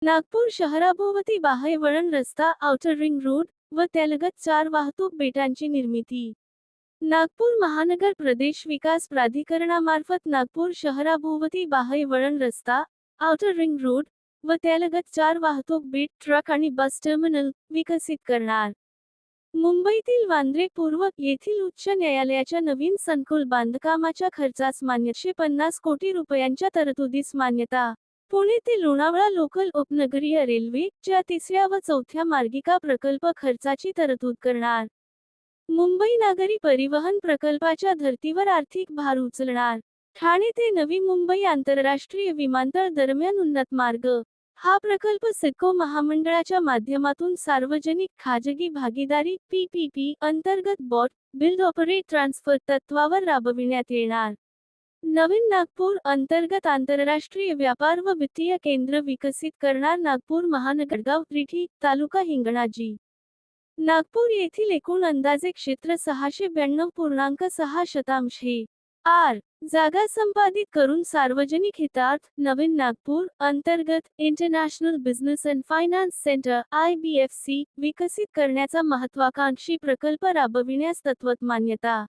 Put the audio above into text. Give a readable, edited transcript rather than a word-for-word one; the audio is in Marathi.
नागपूर शहराभोवती बाह्य वळण रस्ता, आउटर रिंग रोड व त्यालगत 4 वाहतूक बेटांची निर्मिती. नागपूर महानगर प्रदेश विकास प्राधिकरणामार्फत नागपूर शहराभोवती बाह्य वळण रस्ता, आउटर रिंग रोड व त्यालगत 4 वाहतूक बेट, ट्रक आणि बस टर्मिनल विकसित करणार. मुंबईतील वांद्रे पूर्व येथील उच्च न्यायालयाच्या नवीन संकुल बांधकामाच्या खर्चास मान्यता 50 कोटी रुपयांच्या तरतुदीस मान्यता. पुणे ते लोणावळा लोकल उपनगरीय रेल्वे च्या 3ऱ्या व 4थ्या मार्गिका प्रकल्प खर्चाची तरतूद करणार. मुंबई नागरी परिवहन प्रकल्पाच्या धर्तीवर आर्थिक भार उचलणार. ठाणे ते नवी मुंबई आंतरराष्ट्रीय विमानतळ दरम्यान उन्नत मार्ग. हा प्रकल्प सिडको महामंडळाच्या माध्यमातून सार्वजनिक खाजगी भागीदारी PPP अंतर्गत बॉट, बिल्ड ऑपरेट ट्रान्सफर तत्वावर राबविण्यात येणार. नवीन नागपूर अंतर्गत आंतरराष्ट्रीय व्यापार व वित्तीय केंद्र विकसित करणार. नागपूर महानगर गाव रिठी, तालुका हिंगणा. नागपूर येथील एकूण अंदाजे क्षेत्र 692.6 आर. जागा संपादित करून सार्वजनिक हितार्थ नवीन नागपूर अंतर्गत international business and finance centre IBFC विकसित करण्याचा महत्त्वाकांक्षी प्रकल्प राबविण्यास तत्वत मान्यता.